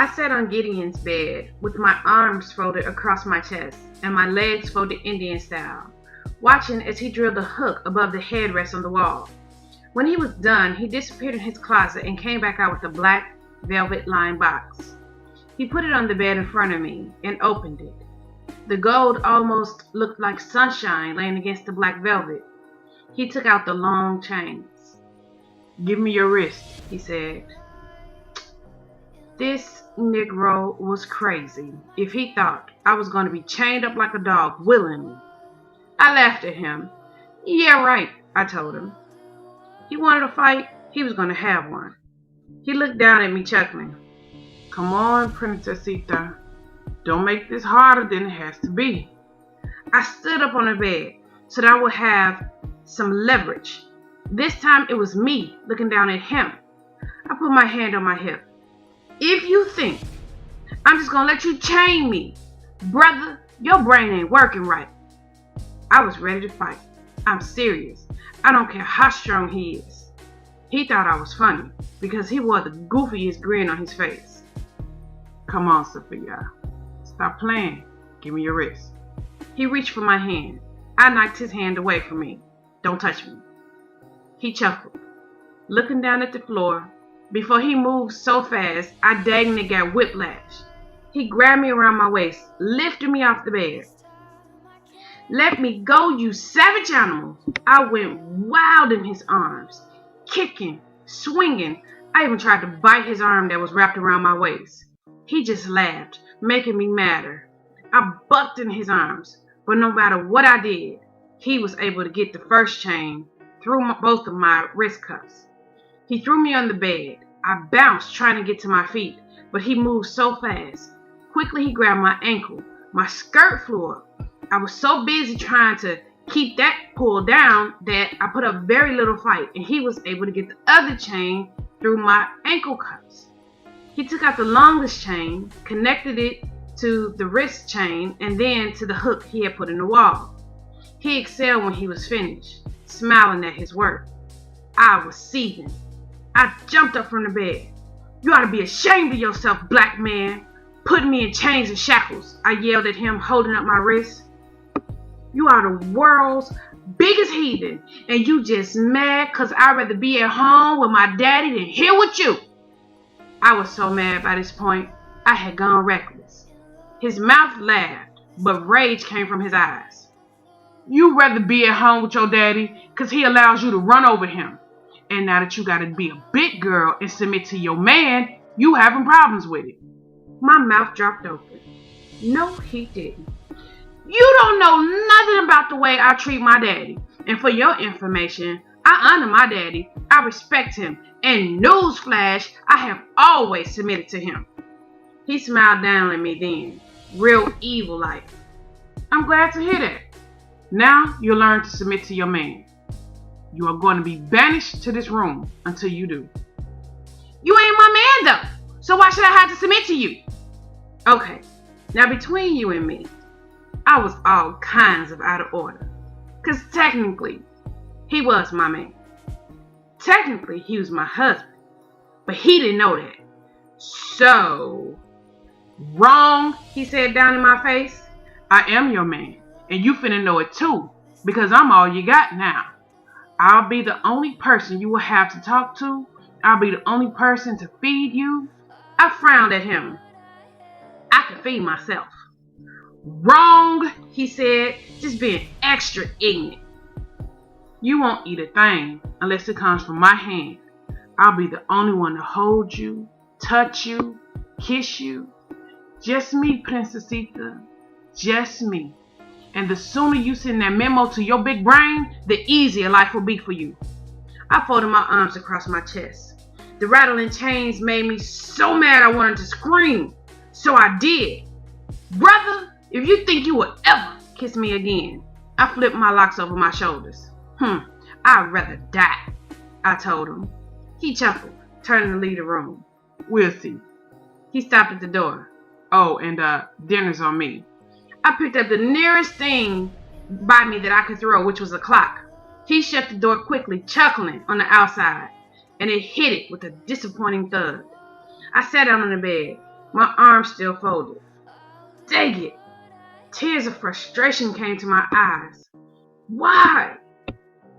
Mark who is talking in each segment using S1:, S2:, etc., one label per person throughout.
S1: I sat on Gideon's bed with my arms folded across my chest and my legs folded Indian style, watching as he drilled a hook above the headrest on the wall. When he was done, he disappeared in his closet and came back out with a black velvet-lined box. He put it on the bed in front of me and opened it. The gold almost looked like sunshine laying against the black velvet. He took out the long chains. "Give me your wrist," he said. This Negro was crazy if he thought I was going to be chained up like a dog willingly. I laughed at him. "Yeah, right," I told him. He wanted a fight, he was going to have one. He looked down at me chuckling. "Come on, Princessita. Don't make this harder than it has to be." I stood up on the bed so that I would have some leverage. This time it was me looking down at him. I put my hand on my hip. "If you think I'm just going to let you chain me, brother, your brain ain't working right." I was ready to fight. I'm serious. I don't care how strong he is. He thought I was funny because he wore the goofiest grin on his face. "Come on, SaafiYah. Stop playing. Give me your wrist." He reached for my hand. I knocked his hand away from me. "Don't touch me." He chuckled, looking down at the floor. Before he moved so fast, I dang near got whiplash. He grabbed me around my waist, lifted me off the bed. "Let me go, you savage animal." I went wild in his arms, kicking, swinging. I even tried to bite his arm that was wrapped around my waist. He just laughed, making me madder. I bucked in his arms, but no matter what I did, he was able to get the first chain through both of my wrist cuffs. He threw me on the bed. I bounced trying to get to my feet, but he moved so fast. Quickly, he grabbed my ankle. My skirt flew up. I was so busy trying to keep that pulled down that I put up very little fight, and he was able to get the other chain through my ankle cuffs. He took out the longest chain, connected it to the wrist chain, and then to the hook he had put in the wall. He exhaled when he was finished, smiling at his work. I was seething. I jumped up from the bed. "You ought to be ashamed of yourself, black man, putting me in chains and shackles," I yelled at him, holding up my wrist. "You are the world's biggest heathen, and you just mad 'cause I'd rather be at home with my daddy than here with you." I was so mad by this point, I had gone reckless. His mouth laughed, but rage came from his eyes. "You'd rather be at home with your daddy 'cause he allows you to run over him. And now that you gotta be a big girl and submit to your man, you having problems with it." My mouth dropped open. No, he didn't. "You don't know nothing about the way I treat my daddy. And for your information, I honor my daddy, I respect him, and newsflash, I have always submitted to him." He smiled down at me then, real evil-like. "I'm glad to hear that. Now you'll learn to submit to your man. You are going to be banished to this room until you do." "You ain't my man though, so why should I have to submit to you?" Okay, now between you and me, I was all kinds of out of order. 'Cause technically, he was my man. Technically, he was my husband. But he didn't know that. So, "Wrong," he said down in my face. "I am your man, and you finna know it too, because I'm all you got now. I'll be the only person you will have to talk to. I'll be the only person to feed you." I frowned at him. I could feed myself. "Wrong," he said, just being extra ignorant. "You won't eat a thing unless it comes from my hand. I'll be the only one to hold you, touch you, kiss you. Just me, Princessita. Just me. And the sooner you send that memo to your big brain, the easier life will be for you." I folded my arms across my chest. The rattling chains made me so mad I wanted to scream. So I did. "Brother, if you think you will ever kiss me again." I flipped my locks over my shoulders. "I'd rather die," I told him. He chuckled, turning to leave the room. "We'll see." He stopped at the door. "Oh, and dinner's on me." I picked up the nearest thing by me that I could throw, which was a clock. He shut the door quickly, chuckling on the outside, and it hit it with a disappointing thud. I sat down on the bed. my arms still folded. Dang it! Tears of frustration came to my eyes. Why?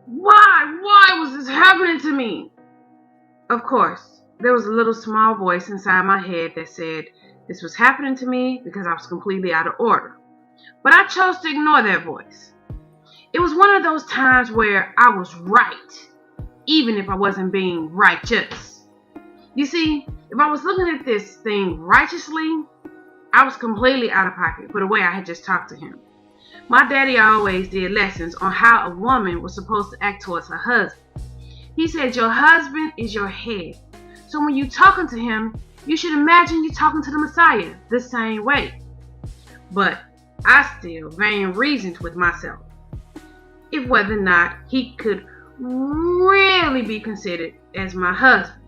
S1: Why was this happening to me? Of course, there was a little small voice inside my head that said this was happening to me because I was completely out of order. But I chose to ignore that voice. It was one of those times where I was right, even if I wasn't being righteous. You see, if I was looking at this thing righteously, I was completely out of pocket for the way I had just talked to him. My daddy always did lessons on how a woman was supposed to act towards her husband. He said your husband is your head. So when you're talking to him, you should imagine you're talking to the Messiah the same way. But I still vain reasoned with myself if whether or not he could really be considered as my husband.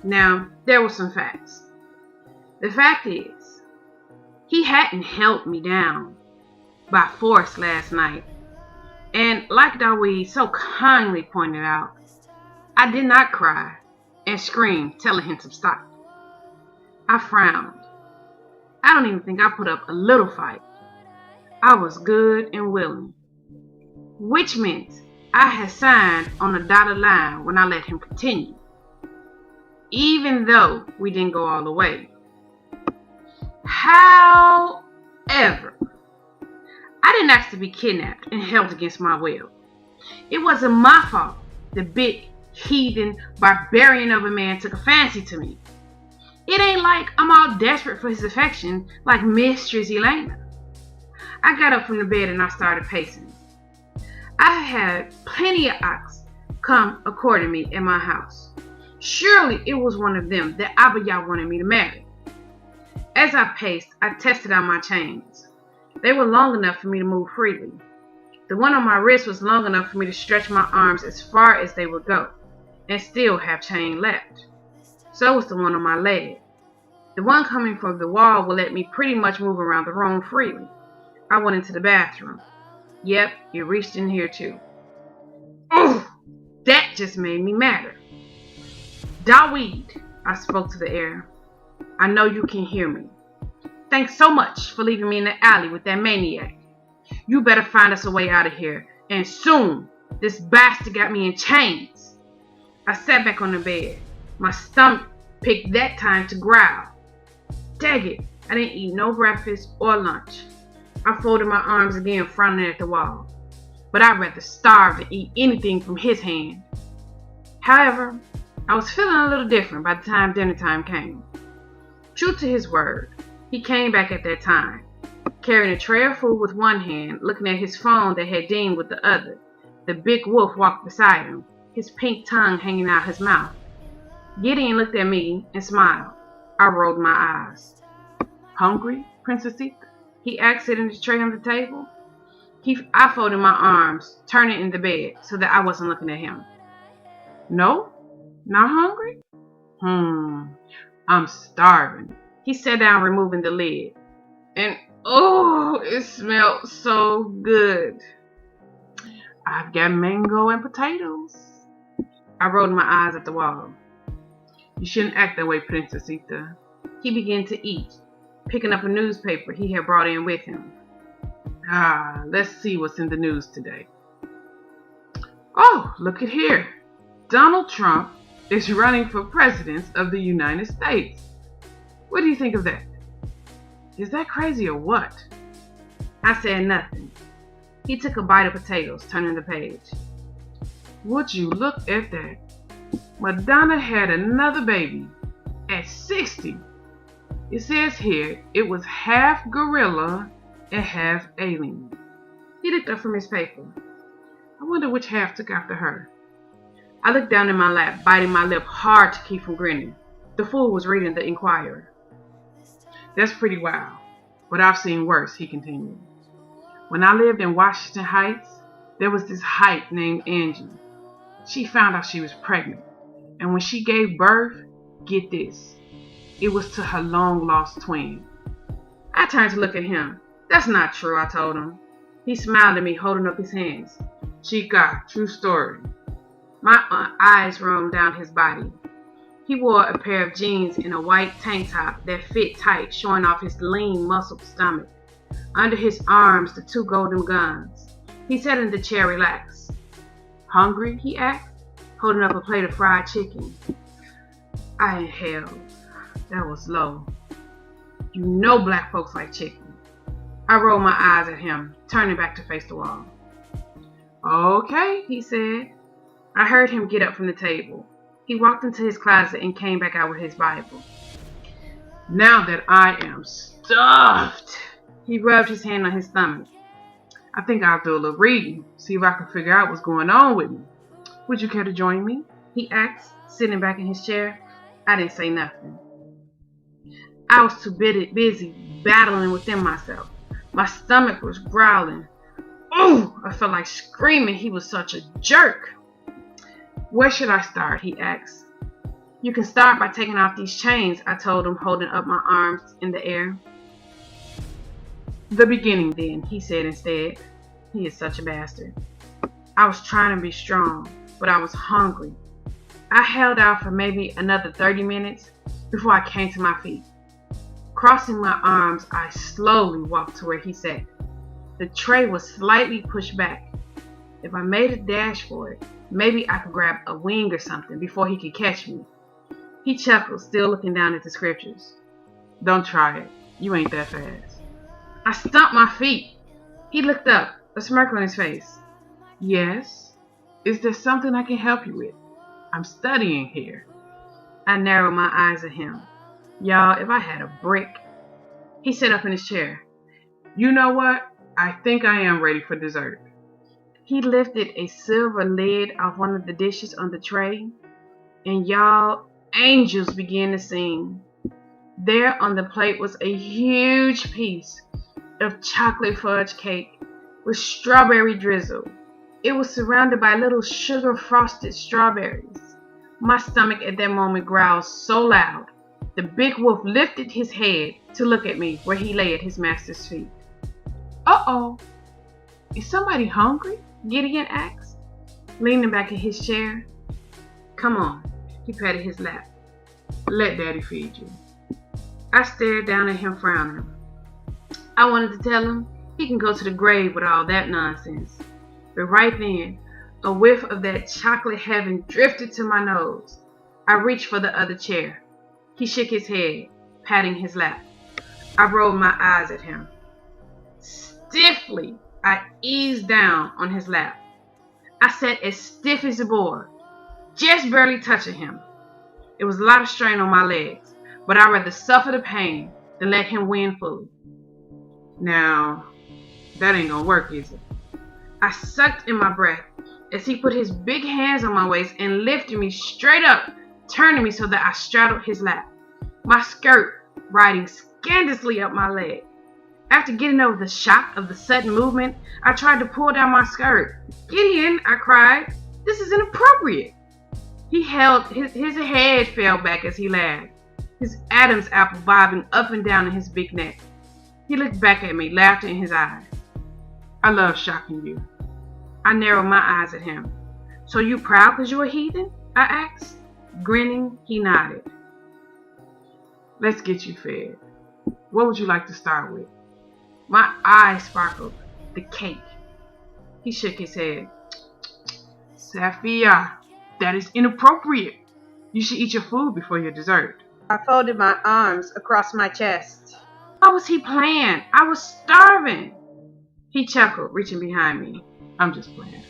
S1: Now, there were some facts. The fact is, he hadn't held me down by force last night. And like Dawid so kindly pointed out, I did not cry and scream telling him to stop. I frowned. I don't even think I put up a little fight. I was good and willing, which meant I had signed on a dotted line when I let him continue, even though we didn't go all the way. However, I didn't ask to be kidnapped and held against my will. It wasn't my fault the big heathen barbarian of a man took a fancy to me. It ain't like I'm all desperate for his affection like Mistress Elena. I got up from the bed and I started pacing. I had plenty of ox come a courting me in my house. Surely it was one of them that SaafiYah wanted me to marry. As I paced, I tested out my chains. They were long enough for me to move freely. The one on my wrist was long enough for me to stretch my arms as far as they would go and still have chain left. So was the one on my leg. The one coming from the wall would let me pretty much move around the room freely. I went into the bathroom. Yep, it reached in here too. Oh, that just made me madder. Dawid, I spoke to the air. I know you can hear me. Thanks so much for leaving me in the alley with that maniac. You better find us a way out of here, and soon. This bastard got me in chains. I sat back on the bed. My stomach picked that time to growl. Dang it, I didn't eat no breakfast or lunch. I folded my arms again, frowning at the wall. But I'd rather starve than eat anything from his hand. However, I was feeling a little different by the time dinner time came. True to his word, he came back at that time, carrying a tray of food with one hand, looking at his phone that had dinged with the other. The big wolf walked beside him, his pink tongue hanging out his mouth. Gideon looked at me and smiled. I rolled my eyes. Hungry, Princessita? He asked, sitting the tray on the table. I folded my arms, turning in the bed so that I wasn't looking at him. No? Not hungry? I'm starving. He sat down, removing the lid. And oh, it smelled so good. I've got mango and potatoes. I rolled my eyes at the wall. You shouldn't act that way, Princessita. He began to eat, picking up a newspaper he had brought in with him. Let's see what's in the news today. Oh, look at here. Donald Trump is running for president of the United States. What do you think of that? Is that crazy or what? I said nothing. He took a bite of potatoes, turning the page. Would you look at that? Madonna had another baby at 60. It says here it was half gorilla and half alien. He looked up from his paper. I wonder which half took after her. I looked down in my lap, biting my lip hard to keep from grinning. The fool was reading the Inquirer. That's pretty wild, but I've seen worse, he continued. When I lived in Washington Heights, there was this hype named Angie. She found out she was pregnant, and when she gave birth, get this, it was to her long-lost twin. I turned to look at him. That's not true, I told him. He smiled at me, holding up his hands. Chica, true story. My eyes roamed down his body. He wore a pair of jeans and a white tank top that fit tight, showing off his lean, muscled stomach. Under his arms, the 2 golden guns. He sat in the chair relaxed. "Hungry?" he asked, holding up a plate of fried chicken. I inhaled. That was low. "You know black folks like chicken." I rolled my eyes at him, turning back to face the wall. "Okay," he said. I heard him get up from the table. He walked into his closet and came back out with his Bible. "Now that I am stuffed," he rubbed his hand on his stomach. "I think I'll do a little reading, see if I can figure out what's going on with me. Would you care to join me?" he asked, sitting back in his chair. I didn't say nothing. I was too busy battling within myself. My stomach was growling. Oh, I felt like screaming. He was such a jerk. "Where should I start?" he asked. "You can start by taking off these chains," I told him, holding up my arms in the air. "The beginning then," he said instead. He is such a bastard. I was trying to be strong, but I was hungry. I held out for maybe another 30 minutes before I came to my feet. Crossing my arms, I slowly walked to where he sat. The tray was slightly pushed back. If I made a dash for it, maybe I could grab a wing or something before he could catch me. He chuckled, still looking down at the scriptures. "Don't try it. You ain't that fast." I stomped my feet. He looked up, a smirk on his face. "Yes? Is there something I can help you with? I'm studying here." I narrowed my eyes at him. Y'all, if I had a brick. He sat up in his chair. "You know what? I think I am ready for dessert." He lifted a silver lid off one of the dishes on the tray, and y'all, angels began to sing. There on the plate was a huge piece of chocolate fudge cake with strawberry drizzle. It was surrounded by little sugar-frosted strawberries. My stomach at that moment growled so loud, the big wolf lifted his head to look at me where he lay at his master's feet. "Uh-oh, is somebody hungry?" Gideon asked, leaning back in his chair. "Come on," he patted his lap. "Let Daddy feed you." I stared down at him, frowning. I wanted to tell him he can go to the grave with all that nonsense. But right then, a whiff of that chocolate heaven drifted to my nose. I reached for the other chair. He shook his head, patting his lap. I rolled my eyes at him. Stiffly, I eased down on his lap. I sat as stiff as a board, just barely touching him. It was a lot of strain on my legs, but I'd rather suffer the pain than let him win fully. "Now, that ain't gonna work, is it?" I sucked in my breath as he put his big hands on my waist and lifted me straight up, turning me so that I straddled his lap, my skirt riding scandalously up my leg. After getting over the shock of the sudden movement, I tried to pull down my skirt. "Gideon," I cried, "this is inappropriate." His head fell back as he laughed, his Adam's apple bobbing up and down in his big neck. He looked back at me, laughter in his eyes. "I love shocking you." I narrowed my eyes at him. "So you proud because you're a heathen?" I asked. Grinning, he nodded. "Let's get you fed. What would you like to start with?" My eyes sparkled. "The cake." He shook his head. "SaafiYah, that is inappropriate. You should eat your food before your dessert." I folded my arms across my chest. What was he playing? I was starving. He chuckled, reaching behind me. "I'm just playing,"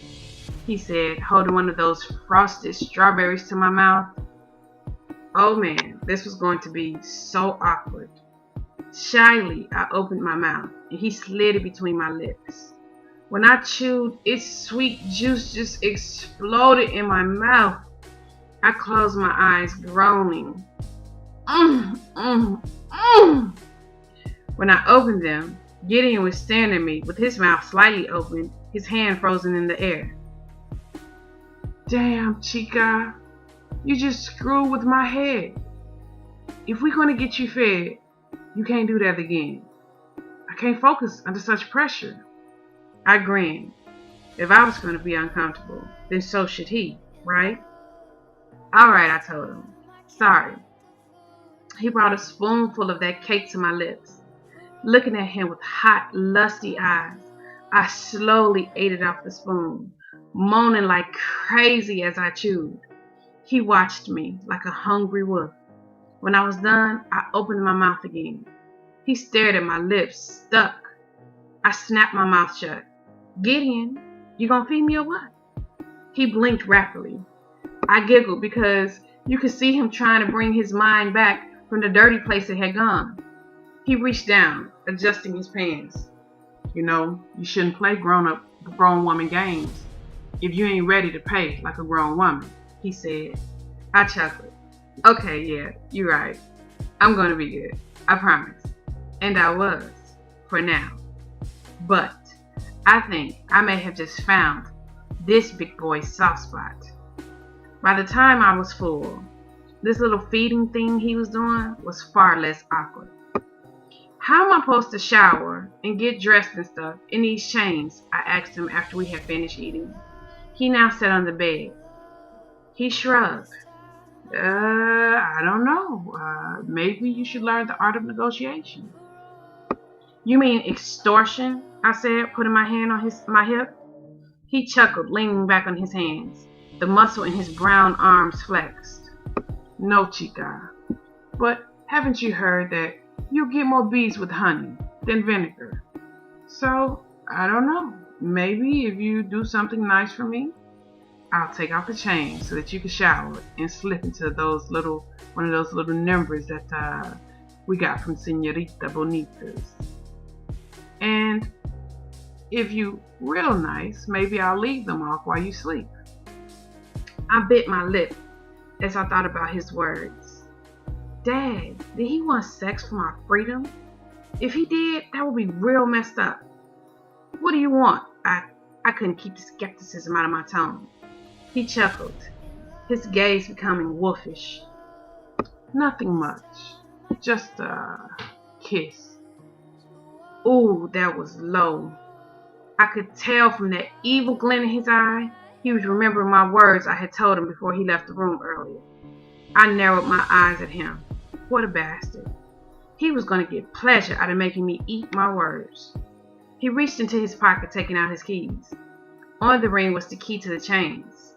S1: he said, holding one of those frosted strawberries to my mouth. Oh man, this was going to be so awkward. Shyly, I opened my mouth, and he slid it between my lips. When I chewed, its sweet juice just exploded in my mouth. I closed my eyes, groaning. When I opened them, Gideon was staring at me with his mouth slightly open, his hand frozen in the air. "Damn, chica, you just screwed with my head. If we're going to get you fed, you can't do that again. I can't focus under such pressure." I grinned. If I was going to be uncomfortable, then so should he, right? "All right," I told him. Sorry. He brought a spoonful of that cake to my lips. Looking at him with hot, lusty eyes, I slowly ate it off the spoon, moaning like crazy as I chewed. He watched me like a hungry wolf. When I was done, I opened my mouth again. He stared at my lips, stuck. I snapped my mouth shut. Gideon, you gonna feed me or what? He blinked rapidly. I giggled because you could see him trying to bring his mind back from the dirty place it had gone. He reached down, adjusting his pants. You know, you shouldn't play grown woman games if you ain't ready to pay like a grown woman, he said. I chuckled. Okay, yeah, you're right. I'm gonna be good. I promise. And I was, for now. But I think I may have just found this big boy's soft spot. By the time I was full, this little feeding thing he was doing was far less awkward. How am I supposed to shower and get dressed and stuff in these chains? I asked him after we had finished eating. He now sat on the bed. He shrugged. I don't know. Maybe you should learn the art of negotiation. You mean extortion? I said, putting my hand on my hip. He chuckled, leaning back on his hands. The muscle in his brown arms flexed. No, chica. But haven't you heard that you'll get more bees with honey than vinegar? So, I don't know. Maybe if you do something nice for me, I'll take off the chain so that you can shower and slip into one of those little numbers that we got from Senorita Bonitas. And if you real nice, maybe I'll leave them off while you sleep. I bit my lip as I thought about his words. Dad, did he want sex for my freedom? If he did, that would be real messed up. What do you want? I couldn't keep the skepticism out of my tone. He chuckled, his gaze becoming wolfish. Nothing much. Just a kiss. Ooh, that was low. I could tell from that evil glint in his eye, he was remembering my words I had told him before he left the room earlier. I narrowed my eyes at him. What a bastard. He was going to get pleasure out of making me eat my words. He reached into his pocket, taking out his keys. On the ring was the key to the chains.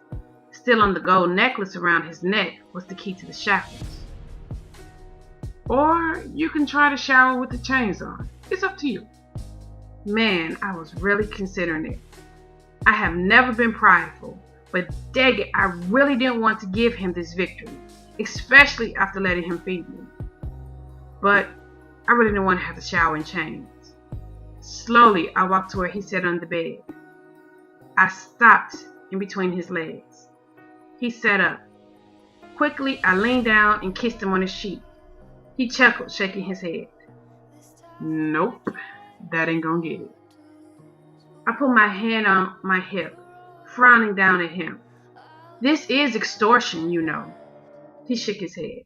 S1: Still on the gold necklace around his neck was the key to the shackles. Or you can try to shower with the chains on. It's up to you. Man, I was really considering it. I have never been prideful, but dang it, I really didn't want to give him this victory, especially after letting him feed me. But I really didn't want to have to shower in chains. Slowly, I walked to where he sat on the bed. I stopped in between his legs. He sat up. Quickly, I leaned down and kissed him on his cheek. He chuckled, shaking his head. Nope, that ain't gonna get it. I put my hand on my hip, frowning down at him. This is extortion, you know. He shook his head.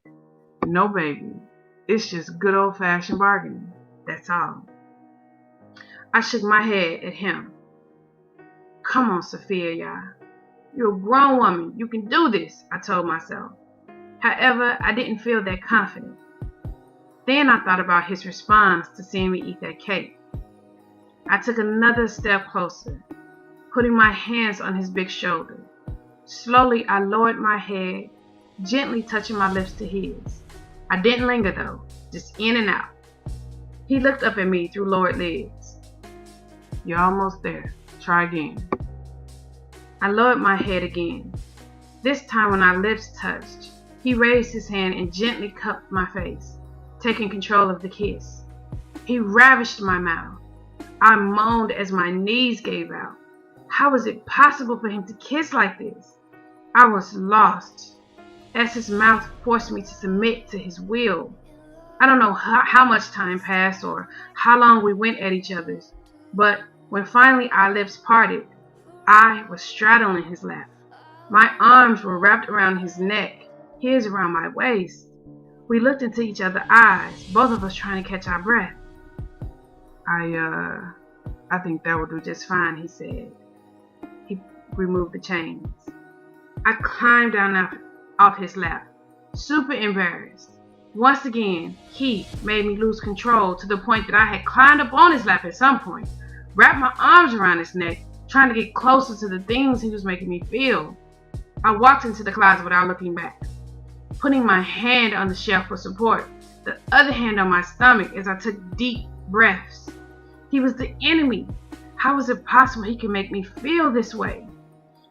S1: No, baby. It's just good old-fashioned bargaining. That's all. I shook my head at him. Come on, SaafiYah. You're a grown woman. You can do this, I told myself. However, I didn't feel that confident. Then I thought about his response to seeing me eat that cake. I took another step closer, putting my hands on his big shoulder. Slowly, I lowered my head, gently touching my lips to his. I didn't linger though, just in and out. He looked up at me through lowered lids. You're almost there. Try again. I lowered my head again. This time when our lips touched, he raised his hand and gently cupped my face, taking control of the kiss. He ravished my mouth. I moaned as my knees gave out. How was it possible for him to kiss like this? I was lost, as his mouth forced me to submit to his will. I don't know how much time passed or how long we went at each other's, but when finally our lips parted, I was straddling his lap. My arms were wrapped around his neck, his around my waist. We looked into each other's eyes, both of us trying to catch our breath. I think that will do just fine, he said. He removed the chains. I climbed down off his lap, super embarrassed. Once again, he made me lose control to the point that I had climbed up on his lap at some point, wrapped my arms around his neck, trying to get closer to the things he was making me feel. I walked into the closet without looking back, putting my hand on the shelf for support, the other hand on my stomach as I took deep breaths. He was the enemy. How was it possible he could make me feel this way?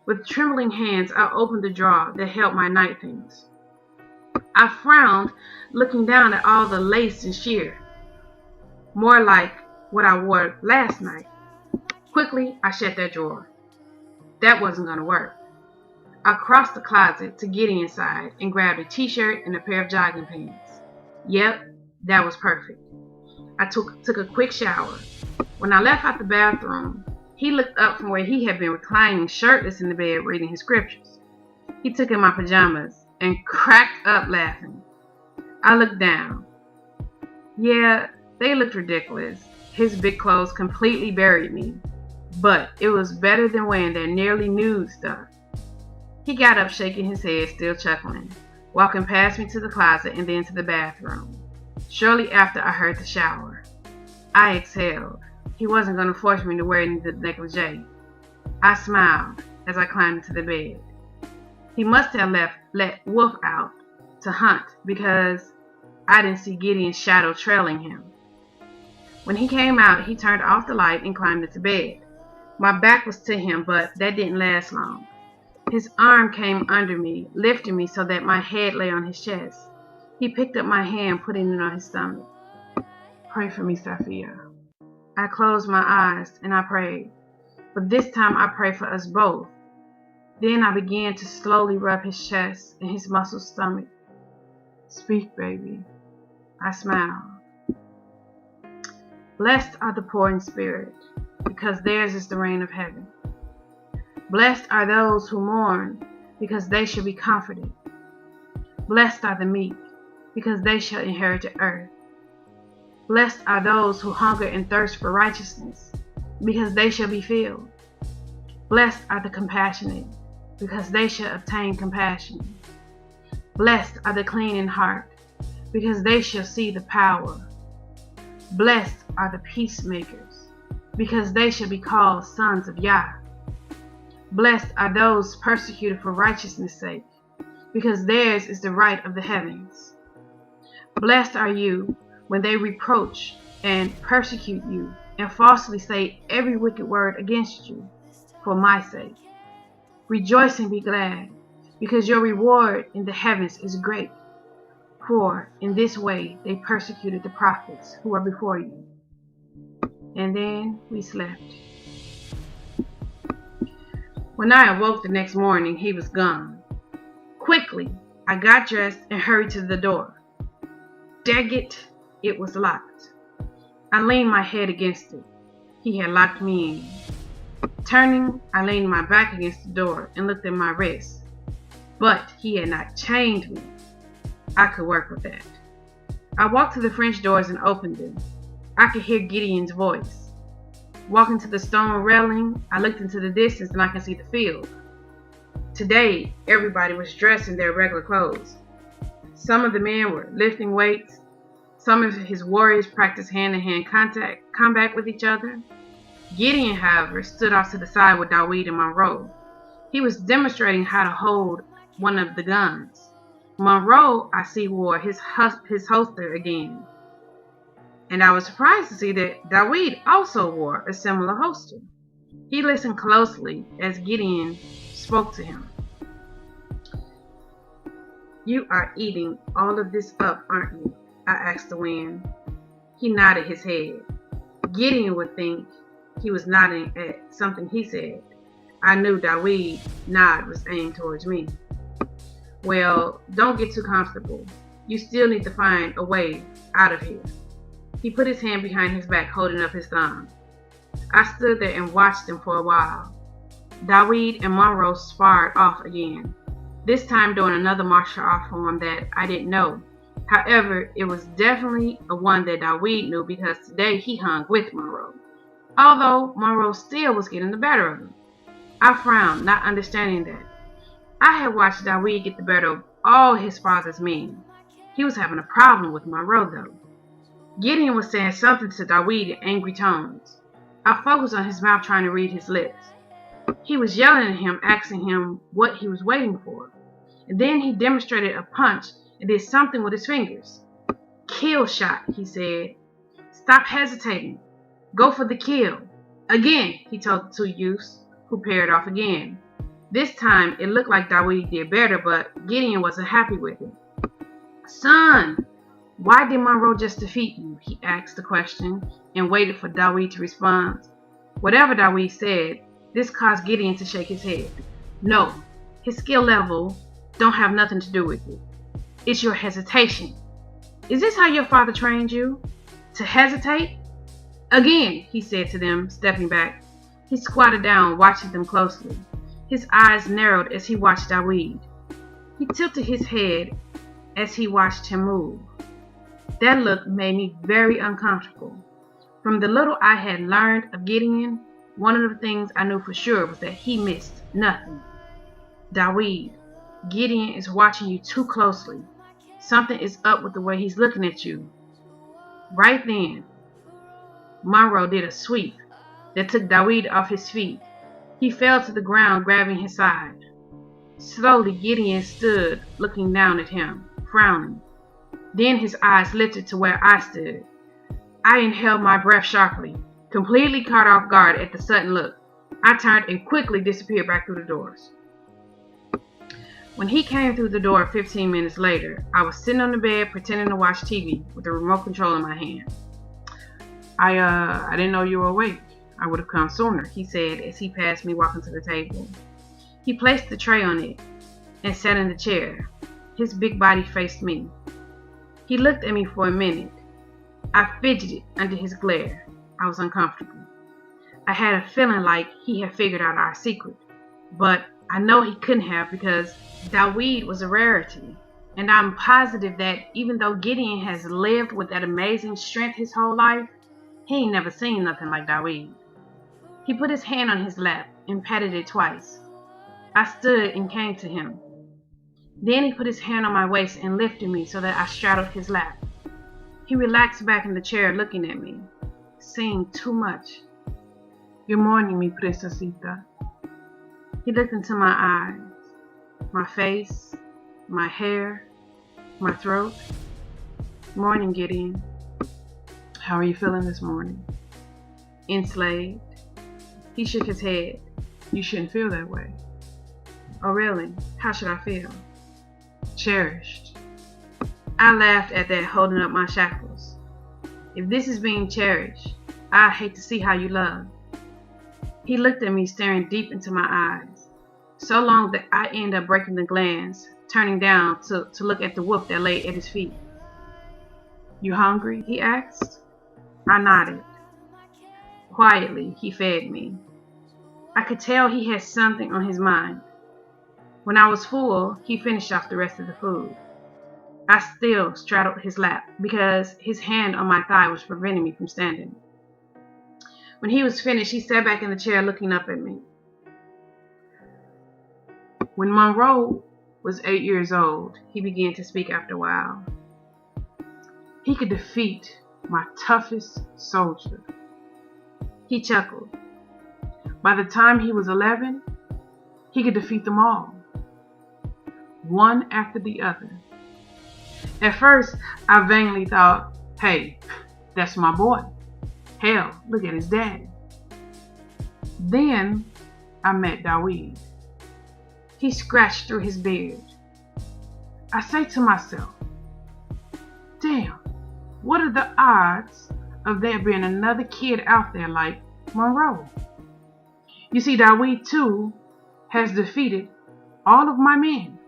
S1: With trembling hands, I opened the drawer that held my night things. I frowned, looking down at all the lace and sheer, more like what I wore last night. Quickly, I shut that drawer. That wasn't going to work. I crossed the closet to get inside and grabbed a t-shirt and a pair of jogging pants. Yep, that was perfect. I took a quick shower. When I left out the bathroom, he looked up from where he had been reclining shirtless in the bed reading his scriptures. He took in my pajamas and cracked up laughing. I looked down. Yeah, they looked ridiculous. His big clothes completely buried me, but it was better than wearing that nearly nude stuff. He got up, shaking his head, still chuckling, walking past me to the closet and then to the bathroom. Shortly after, I heard the shower. I exhaled. He wasn't going to force me to wear the negligee. I smiled as I climbed into the bed. He must have let Wolf out to hunt because I didn't see Gideon's shadow trailing him. When he came out, he turned off the light and climbed into bed. My back was to him, but that didn't last long. His arm came under me, lifting me so that my head lay on his chest. He picked up my hand, putting it on his stomach. Pray for me, SaafiYah. I closed my eyes and I prayed, but this time I prayed for us both. Then I began to slowly rub his chest and his muscled stomach. Speak, baby. I smiled. Blessed are the poor in spirit, because theirs is the reign of heaven. Blessed are those who mourn, because they shall be comforted. Blessed are the meek, because they shall inherit the earth. Blessed are those who hunger and thirst for righteousness, because they shall be filled. Blessed are the compassionate, because they shall obtain compassion. Blessed are the clean in heart, because they shall see the power. Blessed are the peacemakers, because they shall be called sons of Yah. Blessed are those persecuted for righteousness' sake, because theirs is the right of the heavens. Blessed are you when they reproach and persecute you and falsely say every wicked word against you for my sake. Rejoice and be glad, because your reward in the heavens is great. For in this way they persecuted the prophets who were before you. And then we slept. When I awoke the next morning, he was gone. Quickly, I got dressed and hurried to the door. Daggit, it was locked. I leaned my head against it. He had locked me in. Turning, I leaned my back against the door and looked at my wrist. But he had not chained me. I could work with that. I walked to the French doors and opened them. I could hear Gideon's voice. Walking to the stone railing, I looked into the distance and I could see the field. Today, everybody was dressed in their regular clothes. Some of the men were lifting weights. Some of his warriors practiced hand-to-hand combat with each other. Gideon, however, stood off to the side with Dawid and Monroe. He was demonstrating how to hold one of the guns. Monroe, I see, wore his holster again. And I was surprised to see that Dawid also wore a similar holster. He listened closely as Gideon spoke to him. You are eating all of this up, aren't you? I asked the wind. He nodded his head. Gideon would think he was nodding at something he said. I knew Dawid's nod was aimed towards me. Well, don't get too comfortable. You still need to find a way out of here. He put his hand behind his back, holding up his thumb. I stood there and watched him for a while. Dawid and Monroe sparred off again, this time doing another martial art form that I didn't know. However, it was definitely a one that Dawid knew because today he hung with Monroe, although Monroe still was getting the better of him. I frowned, not understanding that. I had watched Dawid get the better all his father's men. He was having a problem with Monroe, though. Gideon was saying something to Dawid in angry tones. I focused on his mouth trying to read his lips. He was yelling at him, asking him what he was waiting for. And then he demonstrated a punch and did something with his fingers. Kill shot, he said. Stop hesitating. Go for the kill. Again, he told the two youths, who paired off again. This time, it looked like Dawid did better, but Gideon wasn't happy with it. Son, why did Monroe just defeat you? He asked the question and waited for Dawid to respond. Whatever Dawid said, this caused Gideon to shake his head. No, his skill level don't have nothing to do with it. It's your hesitation. Is this how your father trained you? To hesitate? Again, he said to them, stepping back. He squatted down, watching them closely. His eyes narrowed as he watched Dawid. He tilted his head as he watched him move. That look made me very uncomfortable. From the little I had learned of Gideon, one of the things I knew for sure was that he missed nothing. Dawid, Gideon is watching you too closely. Something is up with the way he's looking at you. Right then, Monroe did a sweep that took Dawid off his feet. He fell to the ground, grabbing his side. Slowly, Gideon stood, looking down at him, frowning. Then his eyes lifted to where I stood. I inhaled my breath sharply, completely caught off guard at the sudden look. I turned and quickly disappeared back through the doors. When he came through the door 15 minutes later, I was sitting on the bed pretending to watch TV with the remote control in my hand. I didn't know you were awake. I would have come sooner, he said as he passed me walking to the table. He placed the tray on it and sat in the chair. His big body faced me. He looked at me for a minute. I fidgeted under his glare. I was uncomfortable. I had a feeling like he had figured out our secret, but I know he couldn't have because Dawid was a rarity, and I'm positive that even though Gideon has lived with that amazing strength his whole life, he ain't never seen nothing like Dawid. He put his hand on his lap and patted it twice. I stood and came to him. Then he put his hand on my waist and lifted me so that I straddled his lap. He relaxed back in the chair looking at me, saying too much. Good morning, mi princesita. He looked into my eyes, my face, my hair, my throat. Morning, Gideon. How are you feeling this morning? Enslaved. He shook his head. You shouldn't feel that way. Oh, really? How should I feel? Cherished. I laughed at that, holding up my shackles. If this is being cherished, I hate to see how you love. He looked at me, staring deep into my eyes, so long that I ended up breaking the glance, turning down to look at the wolf that lay at his feet. You hungry? He asked. I nodded. Quietly, he fed me. I could tell he had something on his mind. When I was full, he finished off the rest of the food. I still straddled his lap because his hand on my thigh was preventing me from standing. When he was finished, he sat back in the chair looking up at me. When Monroe was 8 years old, he began to speak after a while. He could defeat my toughest soldier. He chuckled. By the time he was 11, he could defeat them all, one after the other. At first, I vainly thought, hey, that's my boy. Hell, look at his dad. Then I met Dawid. He scratched through his beard. I say to myself, damn, what are the odds of there being another kid out there like Monroe? You see, Dawid too has defeated all of my men.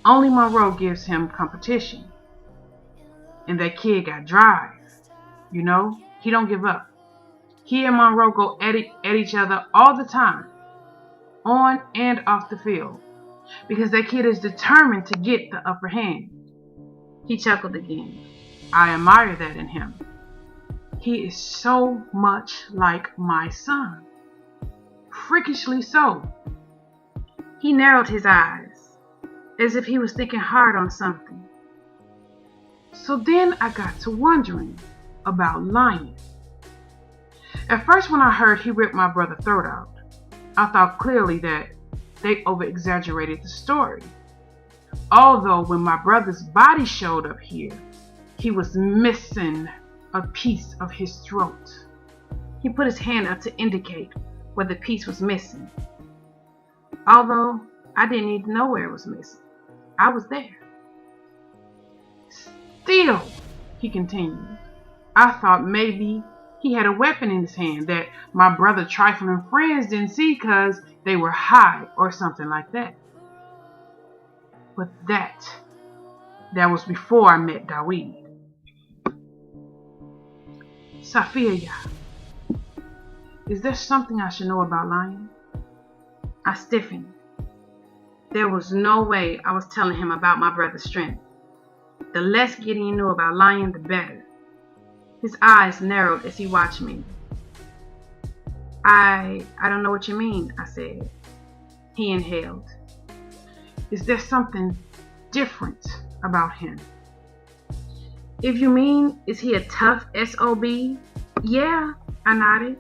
S1: Only Monroe gives him competition. And that kid got drive. You know, he don't give up. He and Monroe go at each other all the time, on and off the field, because that kid is determined to get the upper hand. He chuckled again. I admire that in him. He is so much like my son. Freakishly so. He narrowed his eyes. as if he was thinking hard on something. So then I got to wondering about Lion. At first, when I heard he ripped my brother's throat out, I thought clearly that they over-exaggerated the story. Although when my brother's body showed up here, he was missing a piece of his throat. He put his hand up to indicate where the piece was missing. Although I didn't even know where it was missing. I was there. Still, he continued, I thought maybe he had a weapon in his hand that my brother trifling friends didn't see because they were high or something like that. But that was before I met Dawid. SaafiYah, is there something I should know about Lion? I stiffened. There was no way I was telling him about my brother's strength. The less Gideon knew about Lion, the better. His eyes narrowed as he watched me. I don't know what you mean, I said. He inhaled. Is there something different about him? If you mean, is he a tough SOB? Yeah, I nodded.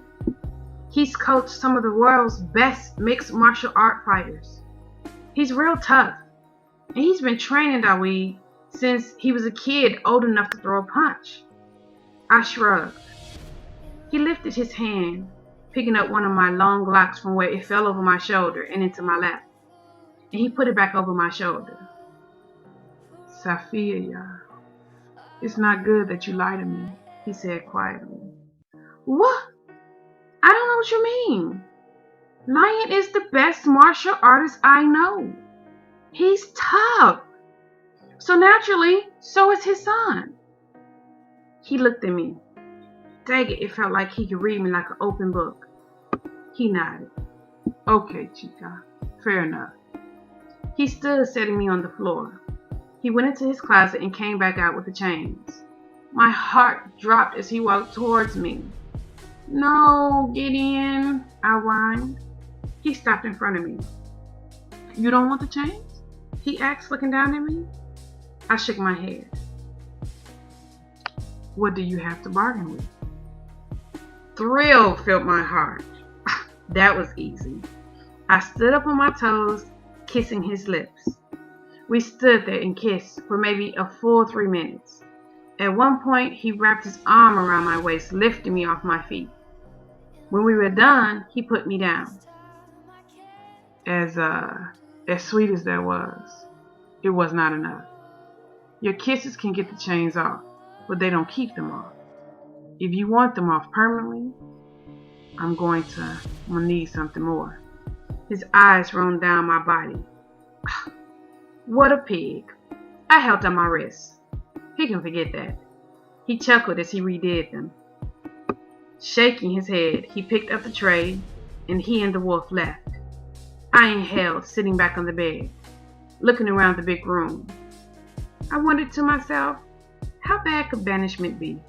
S1: He's coached some of the world's best mixed martial art fighters. He's real tough. And he's been training Dawid since he was a kid old enough to throw a punch. I shrugged. He lifted his hand, picking up one of my long locks from where it fell over my shoulder and into my lap. And he put it back over my shoulder. SaafiYah, it's not good that you lie to me, he said quietly. What? I don't know what you mean. Lion is the best martial artist I know. He's tough. So naturally, so is his son. He looked at me. Dang it felt like he could read me like an open book. He nodded. Okay, Chica, fair enough. He stood setting me on the floor. He went into his closet and came back out with the chains. My heart dropped as he walked towards me. No, Gideon, I whined. He stopped in front of me. You don't want the chains? He asked, looking down at me. I shook my head. What do you have to bargain with? Thrill filled my heart. That was easy. I stood up on my toes, kissing his lips. We stood there and kissed for maybe a full 3 minutes. At one point, he wrapped his arm around my waist, lifting me off my feet. When we were done, he put me down. As sweet as that was, it was not enough. Your kisses can get the chains off, but they don't keep them off. If you want them off permanently, I'm going to need something more. His eyes roamed down my body. What a pig. I held on my wrists. He can forget that. He chuckled as he redid them. Shaking his head, he picked up the tray, and he and the wolf left. I inhaled, sitting back on the bed, looking around the big room. I wondered to myself, how bad could banishment be?